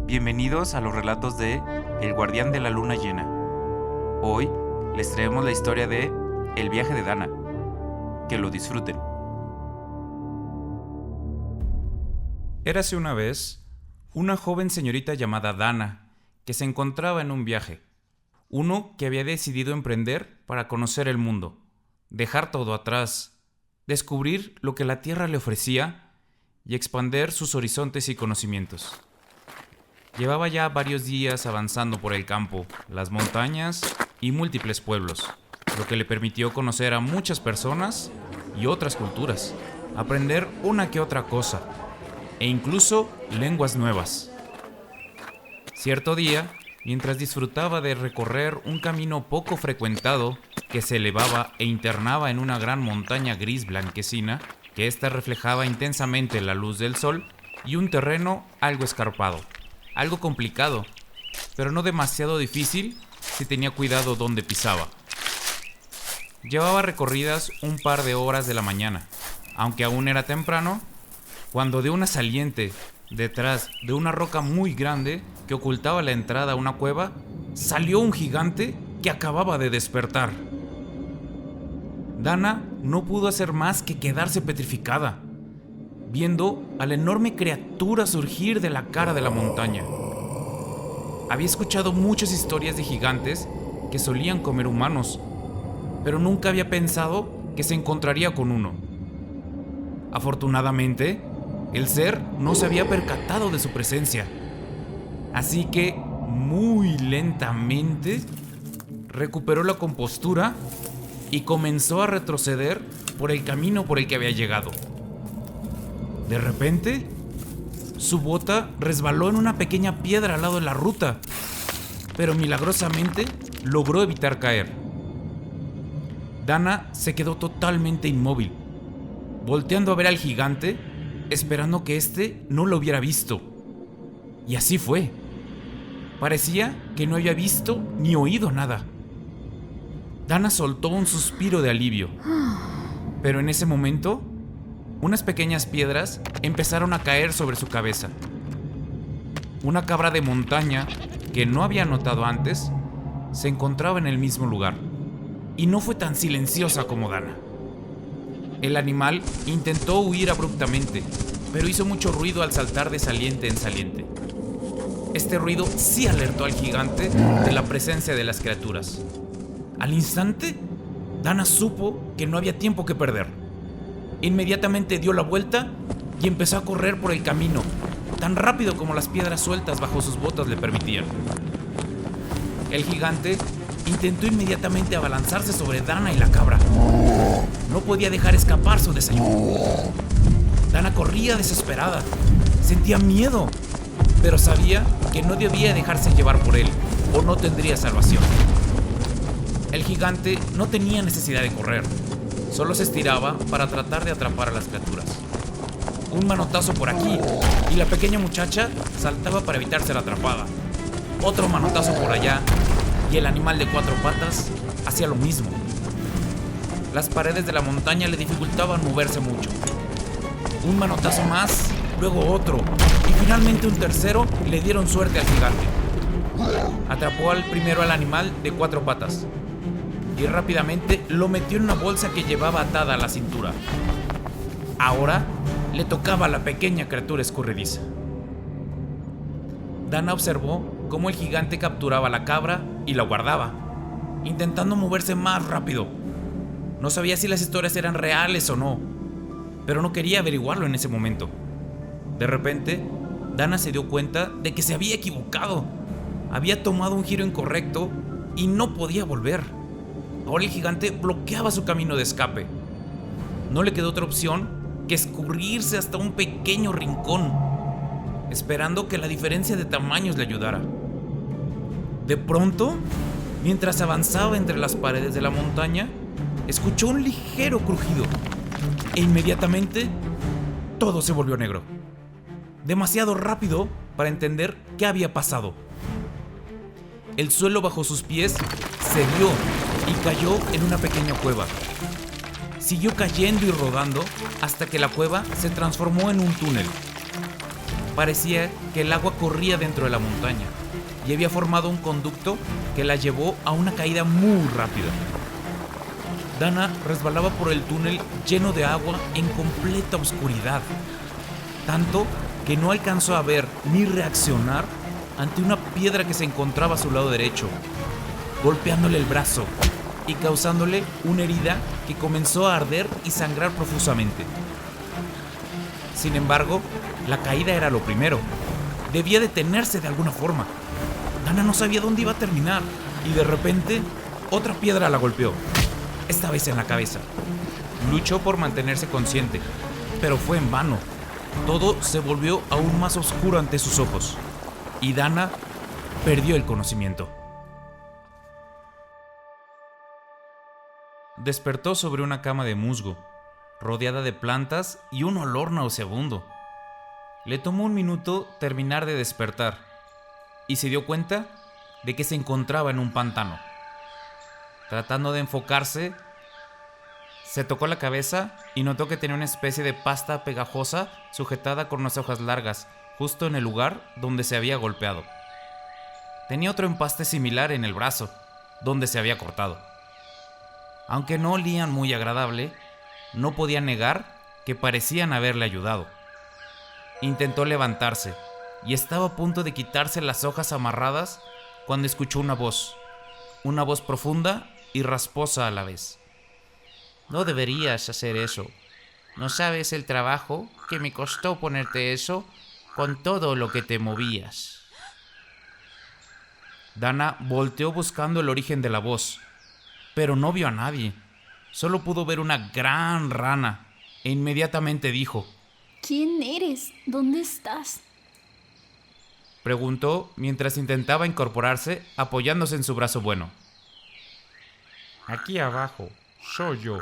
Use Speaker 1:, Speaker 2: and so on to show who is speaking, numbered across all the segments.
Speaker 1: Bienvenidos a los relatos de El Guardián de la Luna Llena. Hoy les traemos la historia de El viaje de Dana. Que lo disfruten. Érase una vez una joven señorita llamada Dana que se encontraba en un viaje. Uno que había decidido emprender para conocer el mundo, dejar todo atrás, descubrir lo que la tierra le ofrecía y expandir sus horizontes y conocimientos. Llevaba ya varios días avanzando por el campo, las montañas y múltiples pueblos, lo que le permitió conocer a muchas personas y otras culturas, aprender una que otra cosa, e incluso lenguas nuevas. Cierto día, mientras disfrutaba de recorrer un camino poco frecuentado que se elevaba e internaba en una gran montaña gris blanquecina, que ésta reflejaba intensamente la luz del sol, y un terreno algo escarpado. Algo complicado, pero no demasiado difícil si tenía cuidado donde pisaba. Llevaba recorridas un par de horas de la mañana, aunque aún era temprano, cuando de una saliente, detrás de una roca muy grande que ocultaba la entrada a una cueva, salió un gigante que acababa de despertar. Dana no pudo hacer más que quedarse petrificada, viendo a la enorme criatura surgir de la cara de la montaña. Había escuchado muchas historias de gigantes que solían comer humanos, pero nunca había pensado que se encontraría con uno. Afortunadamente, el ser no se había percatado de su presencia, así que, muy lentamente, recuperó la compostura y comenzó a retroceder por el camino por el que había llegado. De repente, su bota resbaló en una pequeña piedra al lado de la ruta, pero milagrosamente logró evitar caer. Dana se quedó totalmente inmóvil, volteando a ver al gigante, esperando que éste no lo hubiera visto. Y así fue. Parecía que no había visto ni oído nada. Dana soltó un suspiro de alivio, pero en ese momento, unas pequeñas piedras empezaron a caer sobre su cabeza. Una cabra de montaña, que no había notado antes, se encontraba en el mismo lugar, y no fue tan silenciosa como Dana. El animal intentó huir abruptamente, pero hizo mucho ruido al saltar de saliente en saliente. Este ruido sí alertó al gigante de la presencia de las criaturas. Al instante, Dana supo que no había tiempo que perder. Inmediatamente dio la vuelta y empezó a correr por el camino, tan rápido como las piedras sueltas bajo sus botas le permitían. El gigante intentó inmediatamente abalanzarse sobre Dana y la cabra. No podía dejar escapar su desayuno. Dana corría desesperada, sentía miedo, pero sabía que no debía dejarse llevar por él, o no tendría salvación. El gigante no tenía necesidad de correr. Solo se estiraba para tratar de atrapar a las criaturas. Un manotazo por aquí y la pequeña muchacha saltaba para evitar ser atrapada. Otro manotazo por allá y el animal de 4 patas hacía lo mismo. Las paredes de la montaña le dificultaban moverse mucho. Un manotazo más, luego otro y finalmente un tercero le dieron suerte al gigante. Atrapó primero al animal de 4 patas y rápidamente lo metió en una bolsa que llevaba atada a la cintura. Ahora le tocaba a la pequeña criatura escurridiza. Dana observó cómo el gigante capturaba a la cabra y la guardaba, intentando moverse más rápido. No sabía si las historias eran reales o no, pero no quería averiguarlo en ese momento. De repente, Dana se dio cuenta de que se había equivocado. Había tomado un giro incorrecto y no podía volver. Ahora el gigante bloqueaba su camino de escape. No le quedó otra opción que escurrirse hasta un pequeño rincón, esperando que la diferencia de tamaños le ayudara. De pronto, mientras avanzaba entre las paredes de la montaña, escuchó un ligero crujido e inmediatamente todo se volvió negro. Demasiado rápido para entender qué había pasado. El suelo bajo sus pies cedió y cayó en una pequeña cueva. Siguió cayendo y rodando hasta que la cueva se transformó en un túnel. Parecía que el agua corría dentro de la montaña y había formado un conducto que la llevó a una caída muy rápida. Dana resbalaba por el túnel lleno de agua en completa oscuridad, tanto que no alcanzó a ver ni reaccionar ante una piedra que se encontraba a su lado derecho, golpeándole el brazo y causándole una herida que comenzó a arder y sangrar profusamente. Sin embargo, la caída era lo primero. Debía detenerse de alguna forma. Dana no sabía dónde iba a terminar y de repente otra piedra la golpeó, esta vez en la cabeza. Luchó por mantenerse consciente, pero fue en vano. Todo se volvió aún más oscuro ante sus ojos y Dana perdió el conocimiento. Despertó sobre una cama de musgo, rodeada de plantas y un olor nauseabundo. Le tomó un minuto terminar de despertar y se dio cuenta de que se encontraba en un pantano. Tratando de enfocarse, se tocó la cabeza y notó que tenía una especie de pasta pegajosa sujetada con unas hojas largas, justo en el lugar donde se había golpeado. Tenía otro empaste similar en el brazo, donde se había cortado. Aunque no olían muy agradable, no podía negar que parecían haberle ayudado. Intentó levantarse y estaba a punto de quitarse las hojas amarradas cuando escuchó una voz profunda y rasposa a la vez. No deberías hacer eso. No sabes el trabajo que me costó ponerte eso con todo lo que te movías. Dana volteó buscando el origen de la voz, pero no vio a nadie. Solo pudo ver una gran rana e inmediatamente dijo:
Speaker 2: ¿Quién eres? ¿Dónde estás?
Speaker 1: Preguntó mientras intentaba incorporarse apoyándose en su brazo bueno. Aquí abajo, soy yo.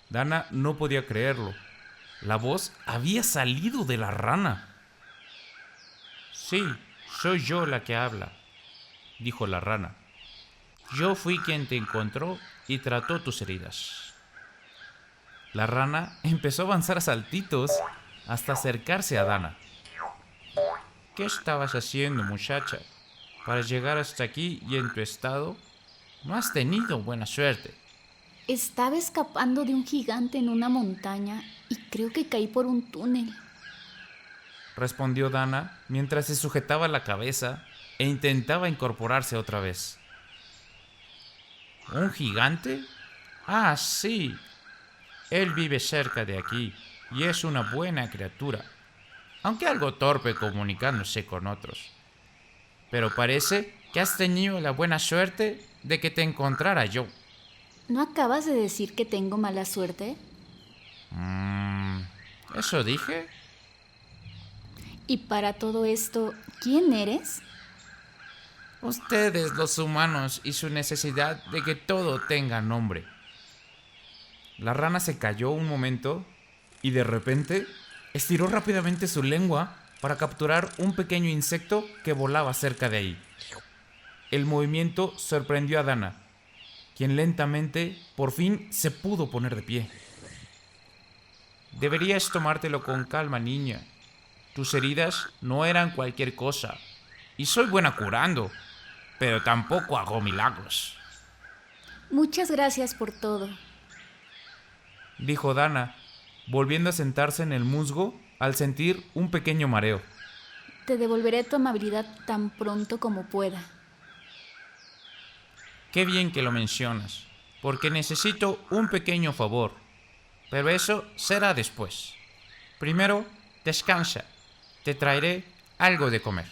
Speaker 1: Dana no podía creerlo. La voz había salido de la rana. Sí, soy yo la que habla, dijo la rana. Yo fui quien te encontró y trató tus heridas. La rana empezó a avanzar a saltitos hasta acercarse a Dana. ¿Qué estabas haciendo, muchacha? Para llegar hasta aquí y en tu estado, no has tenido buena suerte.
Speaker 2: Estaba escapando de un gigante en una montaña y creo que caí por un túnel,
Speaker 1: respondió Dana mientras se sujetaba la cabeza e intentaba incorporarse otra vez. ¿Un gigante? Ah, sí. Él vive cerca de aquí y es una buena criatura, aunque algo torpe comunicándose con otros. Pero parece que has tenido la buena suerte de que te encontrara yo.
Speaker 2: ¿No acabas de decir que tengo mala suerte?
Speaker 1: ¿Eso dije?
Speaker 2: Y para todo esto, ¿quién eres?
Speaker 1: Ustedes, los humanos, y su necesidad de que todo tenga nombre. La rana se calló un momento y de repente estiró rápidamente su lengua para capturar un pequeño insecto que volaba cerca de ahí. El movimiento sorprendió a Dana, quien lentamente, por fin, se pudo poner de pie. Deberías tomártelo con calma, niña. Tus heridas no eran cualquier cosa, y soy buena curando, pero tampoco hago milagros.
Speaker 2: Muchas gracias por todo,
Speaker 1: dijo Dana, volviendo a sentarse en el musgo al sentir un pequeño mareo.
Speaker 2: Te devolveré tu amabilidad tan pronto como pueda.
Speaker 1: Qué bien que lo mencionas, porque necesito un pequeño favor, pero eso será después. Primero, descansa. Te traeré algo de comer.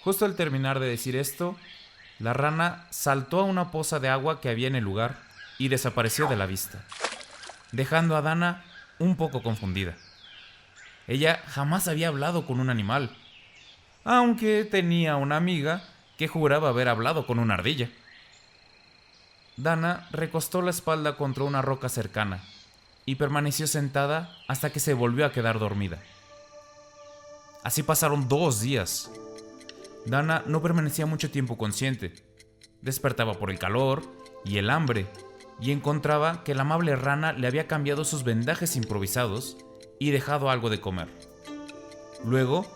Speaker 1: Justo al terminar de decir esto, la rana saltó a una poza de agua que había en el lugar y desapareció de la vista, dejando a Dana un poco confundida. Ella jamás había hablado con un animal, aunque tenía una amiga que juraba haber hablado con una ardilla. Dana recostó la espalda contra una roca cercana y permaneció sentada hasta que se volvió a quedar dormida. Así pasaron 2 días. Dana no permanecía mucho tiempo consciente. Despertaba por el calor y el hambre y encontraba que la amable rana le había cambiado sus vendajes improvisados y dejado algo de comer. Luego,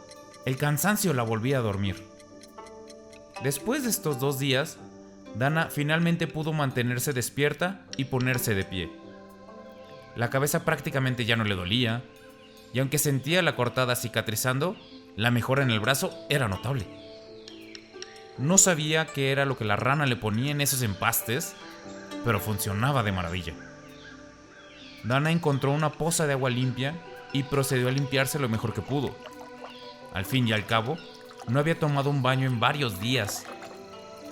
Speaker 1: el cansancio la volvía a dormir. Después de estos 2 días, Dana finalmente pudo mantenerse despierta y ponerse de pie. La cabeza prácticamente ya no le dolía, y aunque sentía la cortada cicatrizando, la mejora en el brazo era notable. No sabía qué era lo que la rana le ponía en esos empastes, pero funcionaba de maravilla. Dana encontró una poza de agua limpia y procedió a limpiarse lo mejor que pudo. Al fin y al cabo, no había tomado un baño en varios días.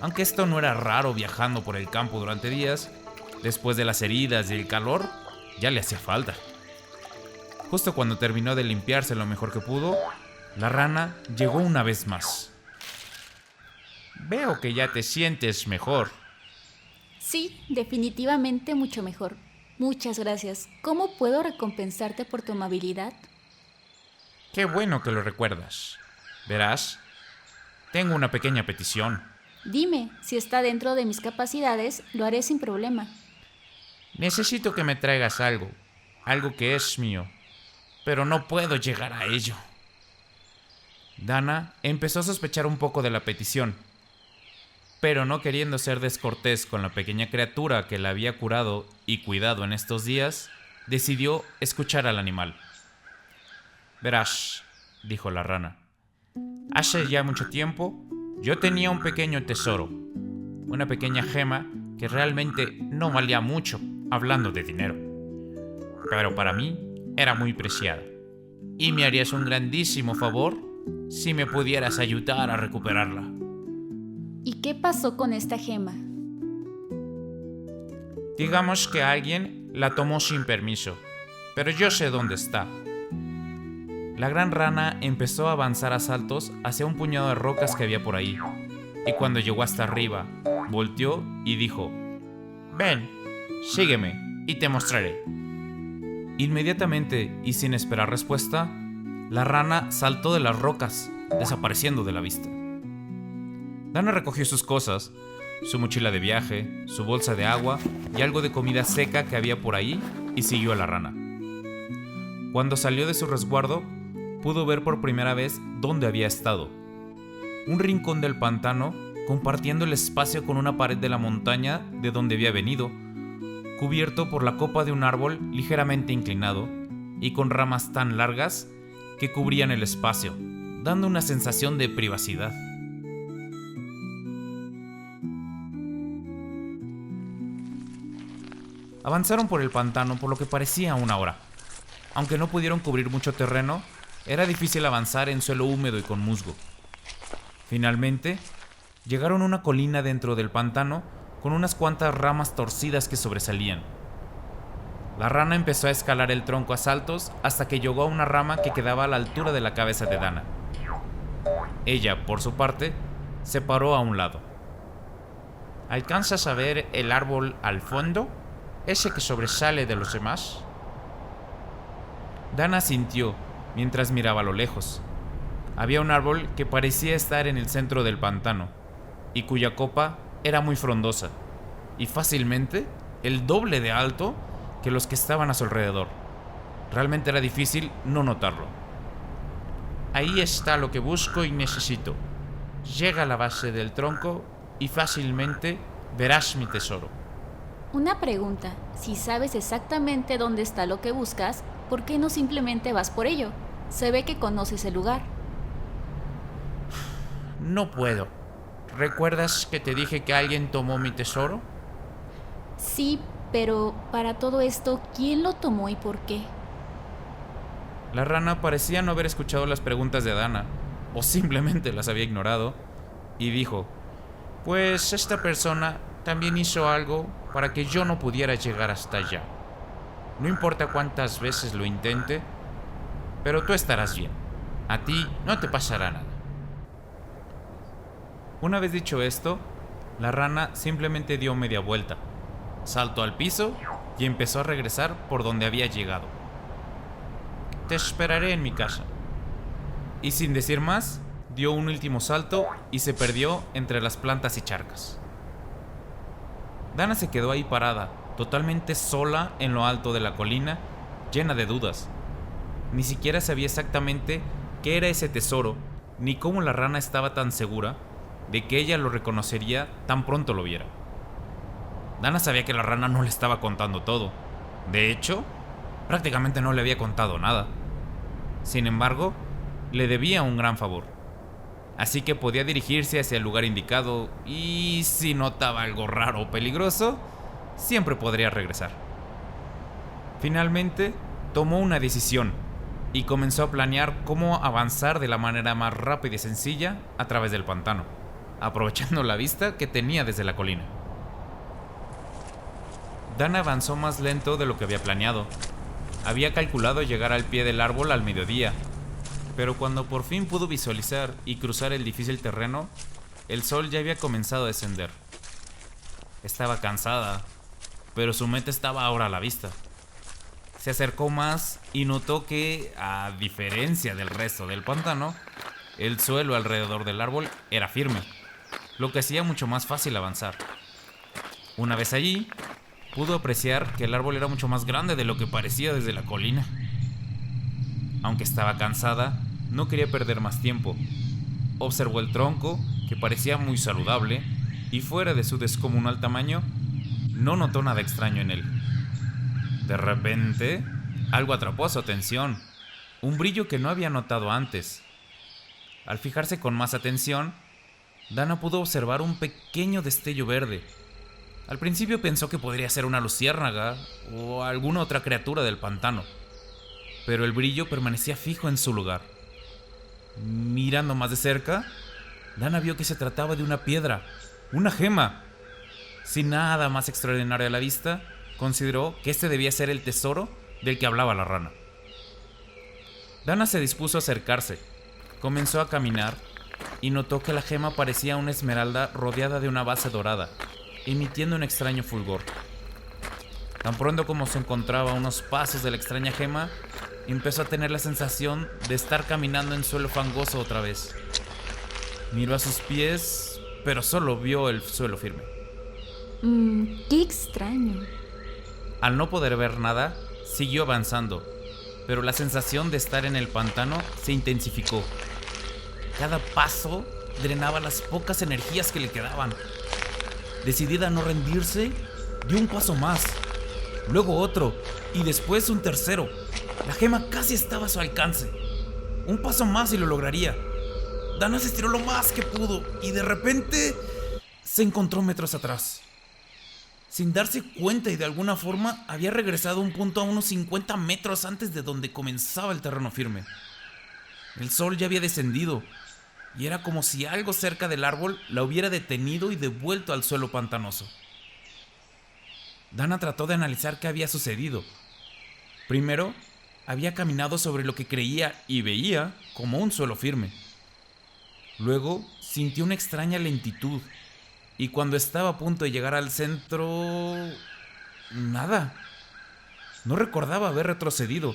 Speaker 1: Aunque esto no era raro viajando por el campo durante días, después de las heridas y el calor, ya le hacía falta. Justo cuando terminó de limpiarse lo mejor que pudo, la rana llegó una vez más. Veo que ya te sientes mejor.
Speaker 2: Sí, definitivamente mucho mejor. Muchas gracias. ¿Cómo puedo recompensarte por tu amabilidad?
Speaker 1: Qué bueno que lo recuerdas. Verás, tengo una pequeña petición.
Speaker 2: Dime, si está dentro de mis capacidades, lo haré sin problema.
Speaker 1: Necesito que me traigas algo que es mío, pero no puedo llegar a ello. Dana empezó a sospechar un poco de la petición, pero no queriendo ser descortés con la pequeña criatura que la había curado y cuidado en estos días, decidió escuchar al animal. Verás, dijo la rana, hace ya mucho tiempo yo tenía un pequeño tesoro, una pequeña gema que realmente no valía mucho, hablando de dinero, pero para mí era muy preciada, y me harías un grandísimo favor si me pudieras ayudar a recuperarla.
Speaker 2: ¿Y qué pasó con esta gema?
Speaker 1: Digamos que alguien la tomó sin permiso, pero yo sé dónde está. La gran rana empezó a avanzar a saltos hacia un puñado de rocas que había por ahí, y cuando llegó hasta arriba, volteó y dijo: «Ven, sígueme y te mostraré». Inmediatamente y sin esperar respuesta, la rana saltó de las rocas, desapareciendo de la vista. Dana recogió sus cosas, su mochila de viaje, su bolsa de agua y algo de comida seca que había por ahí, y siguió a la rana. Cuando salió de su resguardo, pudo ver por primera vez dónde había estado. Un rincón del pantano, compartiendo el espacio con una pared de la montaña de donde había venido, cubierto por la copa de un árbol ligeramente inclinado y con ramas tan largas que cubrían el espacio, dando una sensación de privacidad. Avanzaron por el pantano por lo que parecía una hora. Aunque no pudieron cubrir mucho terreno, era difícil avanzar en suelo húmedo y con musgo. Finalmente, llegaron a una colina dentro del pantano con unas cuantas ramas torcidas que sobresalían. La rana empezó a escalar el tronco a saltos hasta que llegó a una rama que quedaba a la altura de la cabeza de Dana. Ella, por su parte, se paró a un lado. ¿Alcanzas a ver el árbol al fondo? ¿Ese que sobresale de los demás? Dana asintió mientras miraba a lo lejos. Había un árbol que parecía estar en el centro del pantano y cuya copa era muy frondosa y fácilmente el doble de alto que los que estaban a su alrededor. Realmente era difícil no notarlo. Ahí está lo que busco y necesito. Llega a la base del tronco y fácilmente verás mi tesoro.
Speaker 2: Una pregunta, si sabes exactamente dónde está lo que buscas, ¿por qué no simplemente vas por ello? Se ve que conoces el lugar.
Speaker 1: No puedo. ¿Recuerdas que te dije que alguien tomó mi tesoro?
Speaker 2: Sí, pero para todo esto, ¿quién lo tomó y por qué?
Speaker 1: La rana parecía no haber escuchado las preguntas de Dana, o simplemente las había ignorado, y dijo: «Pues esta persona también hizo algo para que yo no pudiera llegar hasta allá. No importa cuántas veces lo intente, pero tú estarás bien. A ti no te pasará nada». Una vez dicho esto, la rana simplemente dio media vuelta, saltó al piso y empezó a regresar por donde había llegado. «Te esperaré en mi casa». Y sin decir más, dio un último salto y se perdió entre las plantas y charcas. Dana se quedó ahí parada, totalmente sola en lo alto de la colina, llena de dudas. Ni siquiera sabía exactamente qué era ese tesoro, ni cómo la rana estaba tan segura de que ella lo reconocería tan pronto lo viera. Dana sabía que la rana no le estaba contando todo. De hecho, prácticamente no le había contado nada. Sin embargo, le debía un gran favor. Así que podía dirigirse hacia el lugar indicado y si notaba algo raro o peligroso, siempre podría regresar. Finalmente, tomó una decisión y comenzó a planear cómo avanzar de la manera más rápida y sencilla a través del pantano, aprovechando la vista que tenía desde la colina. Dan avanzó más lento de lo que había planeado. Había calculado llegar al pie del árbol al mediodía, pero cuando por fin pudo visualizar y cruzar el difícil terreno, el sol ya había comenzado a descender. Estaba cansada, pero su meta estaba ahora a la vista. Se acercó más y notó que, a diferencia del resto del pantano, el suelo alrededor del árbol era firme, lo que hacía mucho más fácil avanzar. Una vez allí, pudo apreciar que el árbol era mucho más grande de lo que parecía desde la colina. Aunque estaba cansada, no quería perder más tiempo. Observó el tronco, que parecía muy saludable, y fuera de su descomunal tamaño, no notó nada extraño en él. De repente, algo atrapó su atención, un brillo que no había notado antes. Al fijarse con más atención, Dana pudo observar un pequeño destello verde. Al principio pensó que podría ser una luciérnaga o alguna otra criatura del pantano, pero el brillo permanecía fijo en su lugar. Mirando más de cerca, Dana vio que se trataba de una piedra, una gema. Sin nada más extraordinario a la vista, consideró que este debía ser el tesoro del que hablaba la rana. Dana se dispuso a acercarse, comenzó a caminar y notó que la gema parecía una esmeralda rodeada de una base dorada, emitiendo un extraño fulgor. Tan pronto como se encontraba a unos pasos de la extraña gema, empezó a tener la sensación de estar caminando en suelo fangoso otra vez. Miró a sus pies, pero solo vio el suelo firme.
Speaker 2: Qué extraño.
Speaker 1: Al no poder ver nada, siguió avanzando, pero la sensación de estar en el pantano se intensificó. Cada paso drenaba las pocas energías que le quedaban. Decidida a no rendirse, dio un paso más, luego otro y después un tercero. La gema casi estaba a su alcance. Un paso más y lo lograría. Dana se estiró lo más que pudo y de repente se encontró metros atrás. Sin darse cuenta y de alguna forma había regresado a un punto a unos 50 metros antes de donde comenzaba el terreno firme. El sol ya había descendido y era como si algo cerca del árbol la hubiera detenido y devuelto al suelo pantanoso. Dana trató de analizar qué había sucedido. Primero, había caminado sobre lo que creía y veía como un suelo firme. Luego, sintió una extraña lentitud y cuando estaba a punto de llegar al centro... nada. No recordaba haber retrocedido,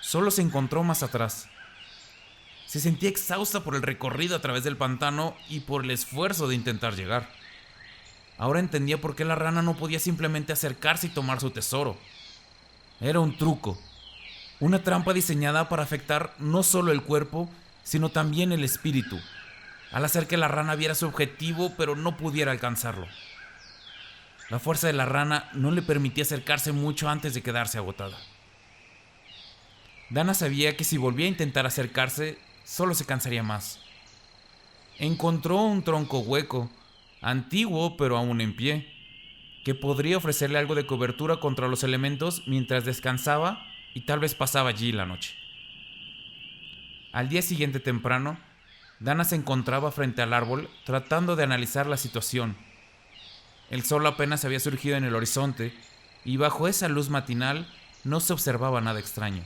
Speaker 1: solo se encontró más atrás. Se sentía exhausta por el recorrido a través del pantano y por el esfuerzo de intentar llegar. Ahora entendía por qué la rana no podía simplemente acercarse y tomar su tesoro. Era un truco, una trampa diseñada para afectar no solo el cuerpo, sino también el espíritu, al hacer que la rana viera su objetivo pero no pudiera alcanzarlo. La fuerza de la rana no le permitía acercarse mucho antes de quedarse agotada. Dana sabía que si volvía a intentar acercarse, solo se cansaría más. Encontró un tronco hueco, antiguo pero aún en pie, que podría ofrecerle algo de cobertura contra los elementos mientras descansaba y tal vez pasaba allí la noche. Al día siguiente temprano, Dana se encontraba frente al árbol tratando de analizar la situación. El sol apenas había surgido en el horizonte y bajo esa luz matinal no se observaba nada extraño.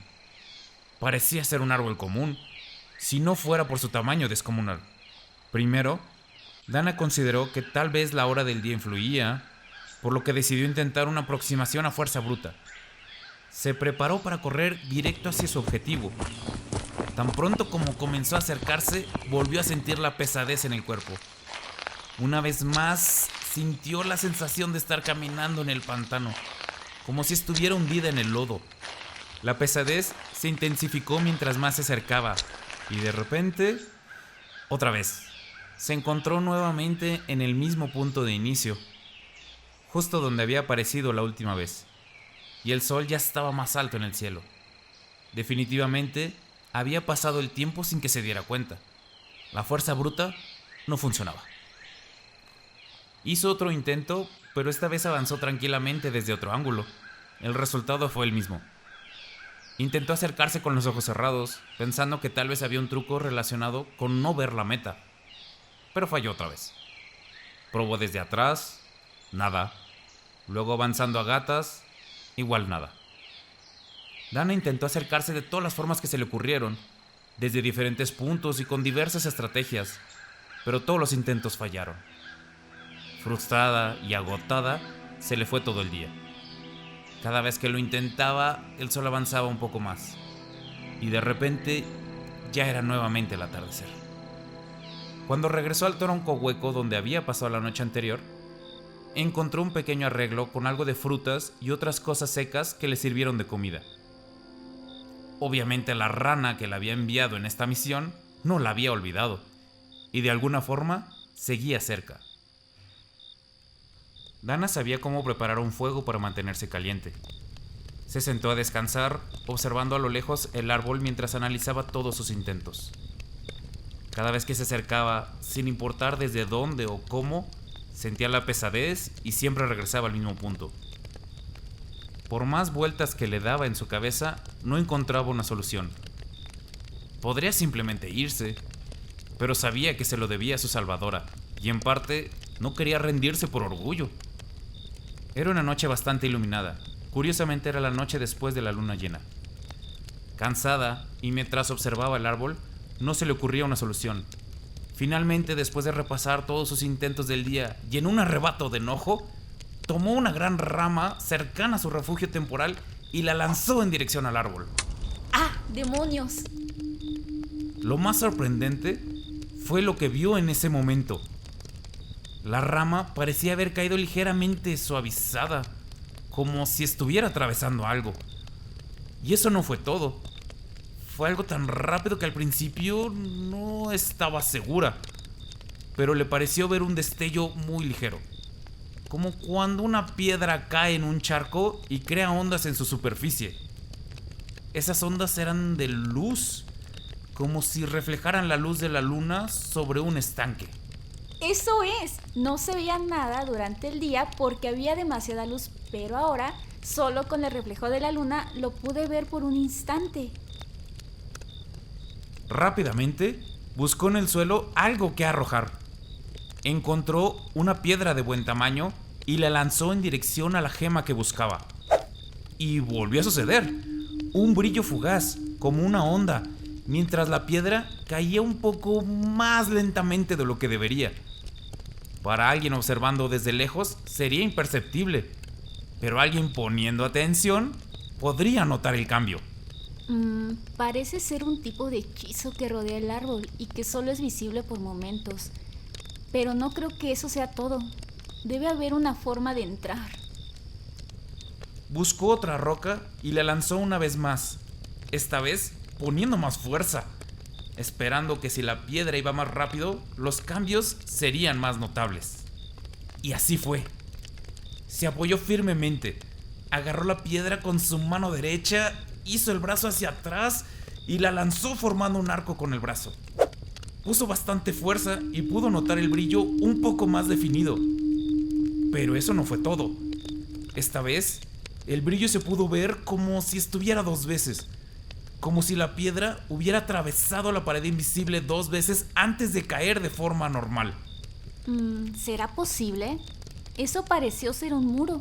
Speaker 1: Parecía ser un árbol común, si no fuera por su tamaño descomunal. Primero, Dana consideró que tal vez la hora del día influía, por lo que decidió intentar una aproximación a fuerza bruta. Se preparó para correr directo hacia su objetivo. Tan pronto como comenzó a acercarse, volvió a sentir la pesadez en el cuerpo. Una vez más, sintió la sensación de estar caminando en el pantano, como si estuviera hundida en el lodo. La pesadez se intensificó mientras más se acercaba, Y de repente, otra vez, se encontró nuevamente en el mismo punto de inicio, justo donde había aparecido la última vez, y el sol ya estaba más alto en el cielo. Definitivamente, había pasado el tiempo sin que se diera cuenta. La fuerza bruta no funcionaba. Hizo otro intento, pero esta vez avanzó tranquilamente desde otro ángulo. El resultado fue el mismo. Intentó acercarse con los ojos cerrados, pensando que tal vez había un truco relacionado con no ver la meta, pero falló otra vez. Probó desde atrás, nada. Luego avanzando a gatas, igual nada. Dana intentó acercarse de todas las formas que se le ocurrieron, desde diferentes puntos y con diversas estrategias, pero todos los intentos fallaron. Frustrada y agotada, se le fue todo el día. Cada vez que lo intentaba, el sol avanzaba un poco más, y de repente ya era nuevamente el atardecer. Cuando regresó al tronco hueco donde había pasado la noche anterior, encontró un pequeño arreglo con algo de frutas y otras cosas secas que le sirvieron de comida. Obviamente la rana que la había enviado en esta misión no la había olvidado, y de alguna forma seguía cerca. Dana sabía cómo preparar un fuego para mantenerse caliente. Se sentó a descansar, observando a lo lejos el árbol mientras analizaba todos sus intentos. Cada vez que se acercaba, sin importar desde dónde o cómo, sentía la pesadez y siempre regresaba al mismo punto. Por más vueltas que le daba en su cabeza, no encontraba una solución. Podría simplemente irse, pero sabía que se lo debía a su salvadora, y en parte no quería rendirse por orgullo. Era una noche bastante iluminada. Curiosamente era la noche después de la luna llena. Cansada, y mientras observaba el árbol, no se le ocurría una solución. Finalmente, después de repasar todos sus intentos del día y en un arrebato de enojo, tomó una gran rama cercana a su refugio temporal y la lanzó en dirección al árbol.
Speaker 2: ¡Ah, demonios!
Speaker 1: Lo más sorprendente fue lo que vio en ese momento. La rama parecía haber caído ligeramente suavizada, como si estuviera atravesando algo. Y eso no fue todo. Fue algo tan rápido que al principio no estaba segura, pero le pareció ver un destello muy ligero, como cuando una piedra cae en un charco y crea ondas en su superficie. Esas ondas eran de luz, como si reflejaran la luz de la luna sobre un estanque.
Speaker 2: Eso es, no se veía nada durante el día porque había demasiada luz, pero ahora, solo con el reflejo de la luna, lo pude ver por un instante.
Speaker 1: Rápidamente, buscó en el suelo algo que arrojar. Encontró una piedra de buen tamaño y la lanzó en dirección a la gema que buscaba. Y volvió a suceder. Un brillo fugaz, como una onda, mientras la piedra caía un poco más lentamente de lo que debería. Para alguien observando desde lejos sería imperceptible, pero alguien poniendo atención podría notar el cambio.
Speaker 2: Parece ser un tipo de hechizo que rodea el árbol y que solo es visible por momentos. Pero no creo que eso sea todo. Debe haber una forma de entrar.
Speaker 1: Buscó otra roca y la lanzó una vez más, esta vez poniendo más fuerza, esperando que si la piedra iba más rápido, los cambios serían más notables. Y así fue. Se apoyó firmemente, agarró la piedra con su mano derecha, hizo el brazo hacia atrás y la lanzó formando un arco con el brazo. Puso bastante fuerza y pudo notar el brillo un poco más definido. Pero eso no fue todo. Esta vez, el brillo se pudo ver como si estuviera dos veces. Como si la piedra hubiera atravesado la pared invisible dos veces antes de caer de forma normal.
Speaker 2: ¿Será posible? Eso pareció ser un muro.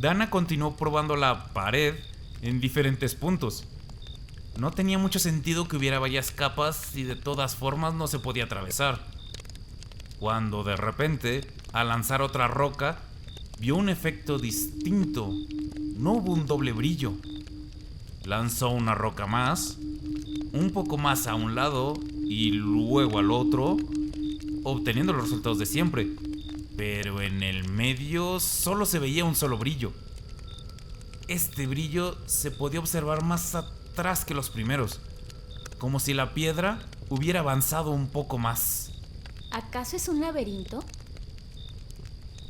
Speaker 1: Dana continuó probando la pared en diferentes puntos. No tenía mucho sentido que hubiera varias capas y de todas formas no se podía atravesar. Cuando de repente, al lanzar otra roca, vio un efecto distinto. No hubo un doble brillo. Lanzó una roca más, un poco más a un lado y luego al otro, obteniendo los resultados de siempre. Pero en el medio solo se veía un solo brillo. Este brillo se podía observar más atrás que los primeros, como si la piedra hubiera avanzado un poco más.
Speaker 2: ¿Acaso es un laberinto?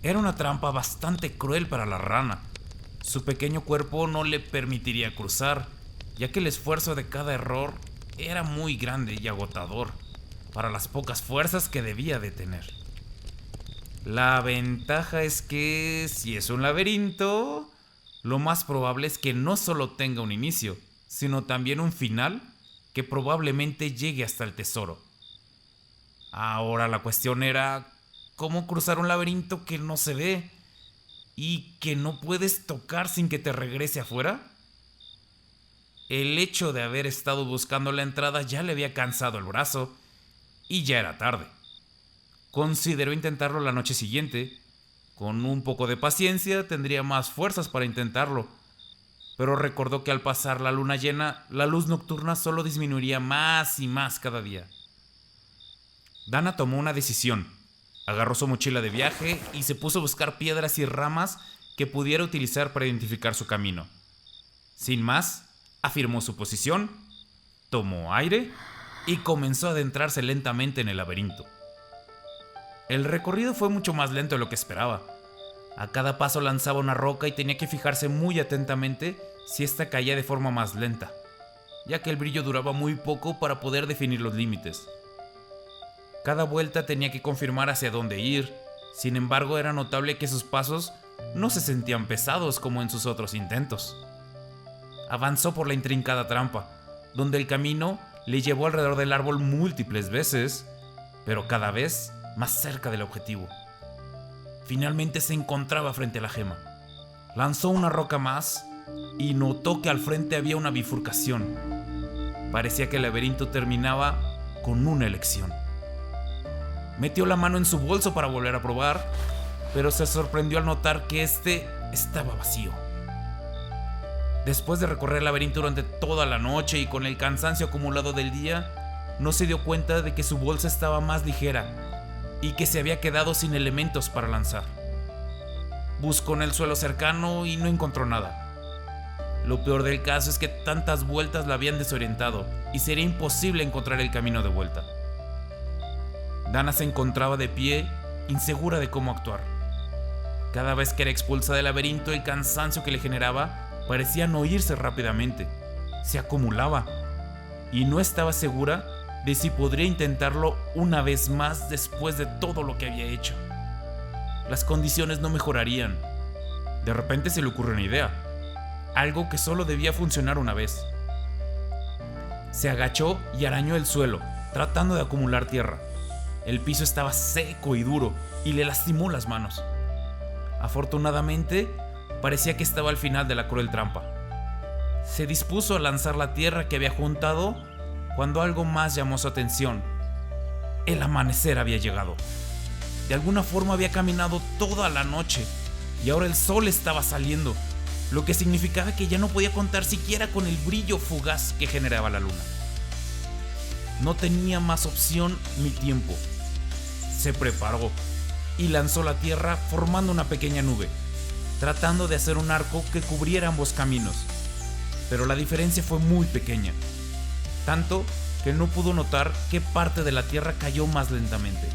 Speaker 1: Era una trampa bastante cruel para la rana. Su pequeño cuerpo no le permitiría cruzar, ya que el esfuerzo de cada error era muy grande y agotador para las pocas fuerzas que debía de tener. La ventaja es que, si es un laberinto, lo más probable es que no solo tenga un inicio, sino también un final que probablemente llegue hasta el tesoro. Ahora la cuestión era cómo cruzar un laberinto que no se ve y que no puedes tocar sin que te regrese afuera. El hecho de haber estado buscando la entrada ya le había cansado el brazo y ya era tarde. Consideró intentarlo la noche siguiente. Con un poco de paciencia tendría más fuerzas para intentarlo, pero recordó que al pasar la luna llena, la luz nocturna solo disminuiría más y más cada día. Dana tomó una decisión. Agarró su mochila de viaje y se puso a buscar piedras y ramas que pudiera utilizar para identificar su camino. Sin más, afirmó su posición, tomó aire y comenzó a adentrarse lentamente en el laberinto. El recorrido fue mucho más lento de lo que esperaba. A cada paso lanzaba una roca y tenía que fijarse muy atentamente si ésta caía de forma más lenta, ya que el brillo duraba muy poco para poder definir los límites. Cada vuelta tenía que confirmar hacia dónde ir. Sin embargo, era notable que sus pasos no se sentían pesados como en sus otros intentos. Avanzó por la intrincada trampa, donde el camino le llevó alrededor del árbol múltiples veces, pero cada vez más cerca del objetivo. Finalmente se encontraba frente a la gema. Lanzó una roca más y notó que al frente había una bifurcación. Parecía que el laberinto terminaba con una elección. Metió la mano en su bolso para volver a probar, pero se sorprendió al notar que este estaba vacío. Después de recorrer el laberinto durante toda la noche y con el cansancio acumulado del día, no se dio cuenta de que su bolsa estaba más ligera y que se había quedado sin elementos para lanzar. Buscó en el suelo cercano y no encontró nada. Lo peor del caso es que tantas vueltas la habían desorientado y sería imposible encontrar el camino de vuelta. Dana se encontraba de pie, insegura de cómo actuar. Cada vez que era expulsada del laberinto, el cansancio que le generaba parecía no irse rápidamente. Se acumulaba y no estaba segura de si podría intentarlo una vez más después de todo lo que había hecho. Las condiciones no mejorarían. De repente se le ocurrió una idea, algo que solo debía funcionar una vez. Se agachó y arañó el suelo, tratando de acumular tierra. El piso estaba seco y duro y le lastimó las manos. Afortunadamente, parecía que estaba al final de la cruel trampa. Se dispuso a lanzar la tierra que había juntado cuando algo más llamó su atención. El amanecer había llegado. De alguna forma había caminado toda la noche y ahora el sol estaba saliendo, lo que significaba que ya no podía contar siquiera con el brillo fugaz que generaba la luna. No tenía más opción ni tiempo. Se preparó y lanzó la tierra formando una pequeña nube, tratando de hacer un arco que cubriera ambos caminos. Pero la diferencia fue muy pequeña, tanto que no pudo notar qué parte de la tierra cayó más lentamente.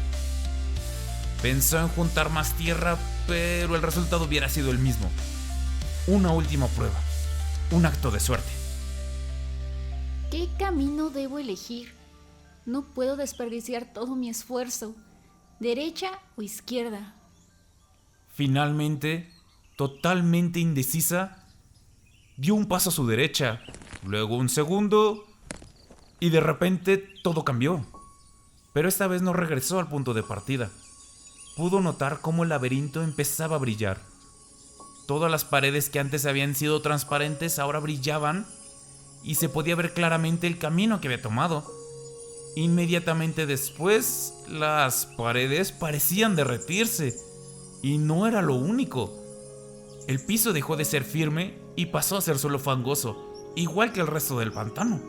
Speaker 1: Pensó en juntar más tierra, pero el resultado hubiera sido el mismo. Una última prueba, un acto de suerte.
Speaker 2: ¿Qué camino debo elegir? No puedo desperdiciar todo mi esfuerzo. ¿Derecha o izquierda?
Speaker 1: Finalmente, totalmente indecisa, dio un paso a su derecha, luego un segundo, y de repente todo cambió. Pero esta vez no regresó al punto de partida. Pudo notar cómo el laberinto empezaba a brillar. Todas las paredes que antes habían sido transparentes ahora brillaban y se podía ver claramente el camino que había tomado. Inmediatamente después, las paredes parecían derretirse. Y no era lo único. El piso dejó de ser firme y pasó a ser solo fangoso, igual que el resto del pantano.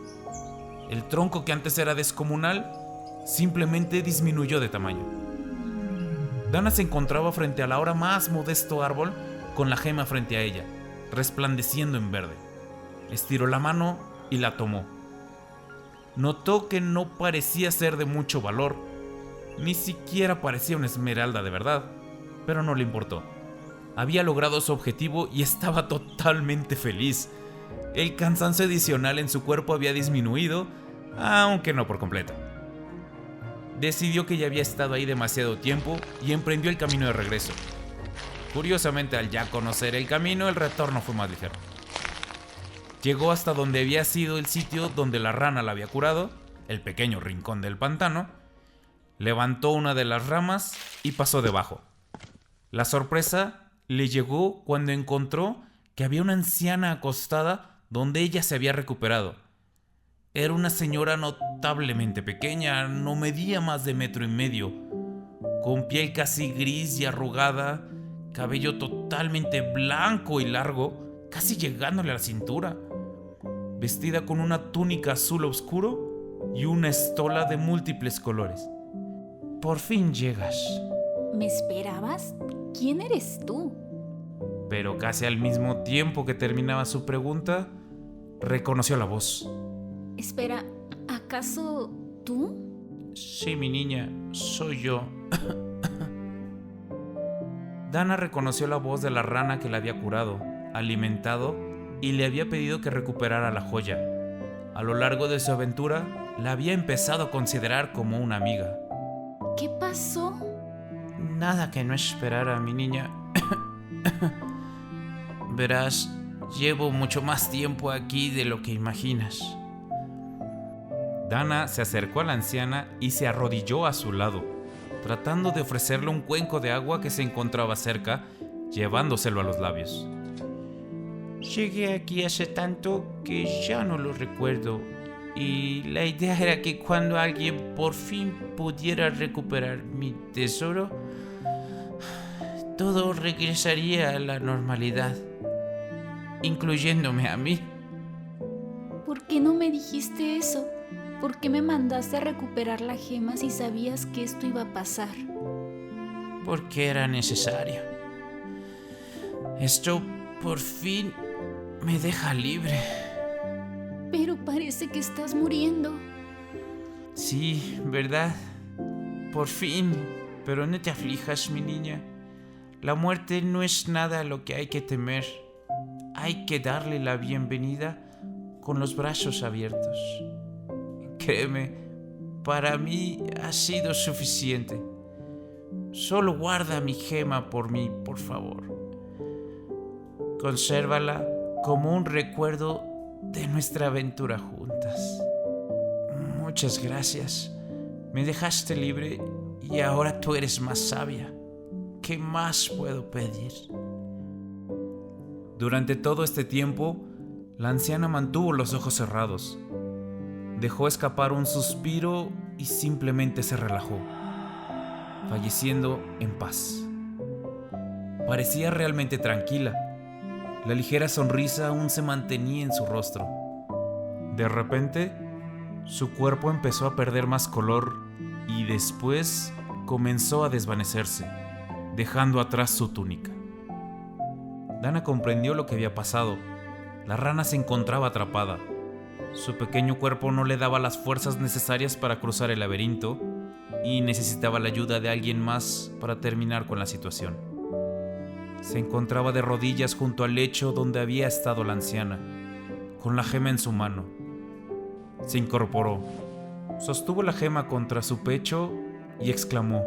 Speaker 1: El tronco que antes era descomunal simplemente disminuyó de tamaño. Dana se encontraba frente al ahora más modesto árbol con la gema frente a ella, resplandeciendo en verde. Estiró la mano y la tomó. notó que no parecía ser de mucho valor. Ni siquiera parecía una esmeralda de verdad, pero no le importó. Había logrado su objetivo y estaba totalmente feliz. El cansancio adicional en su cuerpo había disminuido, aunque no por completo. Decidió que ya había estado ahí demasiado tiempo y emprendió el camino de regreso. Curiosamente, al ya conocer el camino, el retorno fue más ligero. Llegó hasta donde había sido el sitio donde la rana la había curado, el pequeño rincón del pantano. Levantó una de las ramas y pasó debajo. La sorpresa le llegó cuando encontró que había una anciana acostada donde ella se había recuperado. Era una señora notablemente pequeña, no medía más de 1,5 metros, con piel casi gris y arrugada, cabello totalmente blanco y largo, casi llegándole a la cintura, vestida con una túnica azul oscuro y una estola de múltiples colores. Por fin llegas.
Speaker 2: ¿Me esperabas? ¿Quién eres tú?
Speaker 1: Pero casi al mismo tiempo que terminaba su pregunta, reconoció la voz.
Speaker 2: Espera, ¿acaso tú?
Speaker 1: Sí, mi niña, soy yo. Dana reconoció la voz de la rana que la había curado, alimentado y le había pedido que recuperara la joya. A lo largo de su aventura, la había empezado a considerar como una amiga.
Speaker 2: ¿Qué pasó?
Speaker 1: Nada que no esperara, mi niña. Verás, llevo mucho más tiempo aquí de lo que imaginas. Dana se acercó a la anciana y se arrodilló a su lado, tratando de ofrecerle un cuenco de agua que se encontraba cerca, llevándoselo a los labios. Llegué aquí hace tanto que ya no lo recuerdo, y la idea era que cuando alguien por fin pudiera recuperar mi tesoro, todo regresaría a la normalidad, incluyéndome a mí.
Speaker 2: ¿Por qué no me dijiste eso? ¿Por qué me mandaste a recuperar la gema si sabías que esto iba a pasar?
Speaker 1: Porque era necesario. Esto por fin me deja libre.
Speaker 2: Pero parece que estás muriendo.
Speaker 1: Sí, ¿verdad? Por fin. Pero no te aflijas, mi niña. La muerte no es nada a lo que hay que temer. Hay que darle la bienvenida con los brazos abiertos. Créeme, para mí ha sido suficiente. Solo guarda mi gema por mí, por favor. Consérvala como un recuerdo de nuestra aventura juntas. Muchas gracias. Me dejaste libre y ahora tú eres más sabia. ¿Qué más puedo pedir? Durante todo este tiempo, la anciana mantuvo los ojos cerrados. Dejó escapar un suspiro y simplemente se relajó, falleciendo en paz. Parecía realmente tranquila. La ligera sonrisa aún se mantenía en su rostro. De repente, su cuerpo empezó a perder más color y después comenzó a desvanecerse, dejando atrás su túnica. Dana comprendió lo que había pasado. La rana se encontraba atrapada. Su pequeño cuerpo no le daba las fuerzas necesarias para cruzar el laberinto y necesitaba la ayuda de alguien más para terminar con la situación. Se encontraba de rodillas junto al lecho donde había estado la anciana, con la gema en su mano. Se incorporó, sostuvo la gema contra su pecho y exclamó: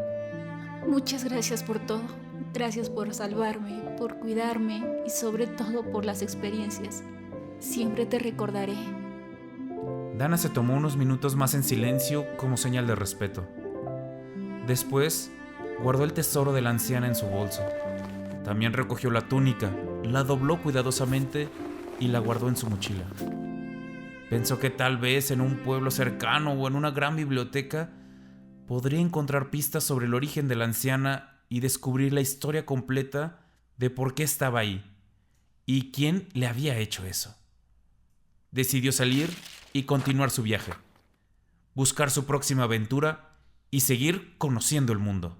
Speaker 2: Muchas gracias por todo. Gracias por salvarme, por cuidarme y sobre todo por las experiencias. Siempre te recordaré.
Speaker 1: Dana se tomó unos minutos más en silencio como señal de respeto. Después, guardó el tesoro de la anciana en su bolso. También recogió la túnica, la dobló cuidadosamente y la guardó en su mochila. Pensó que tal vez en un pueblo cercano o en una gran biblioteca podría encontrar pistas sobre el origen de la anciana y descubrir la historia completa de por qué estaba ahí y quién le había hecho eso. Decidió salir y continuar su viaje, buscar su próxima aventura y seguir conociendo el mundo.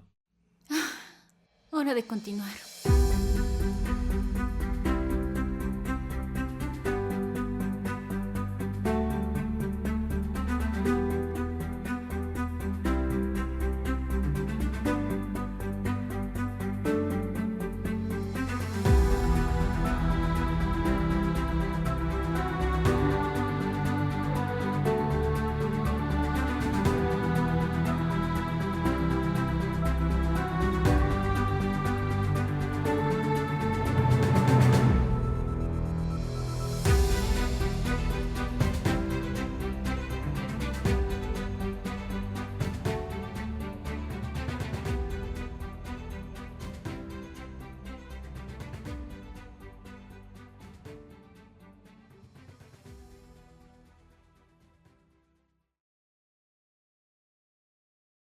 Speaker 2: Hora de continuar.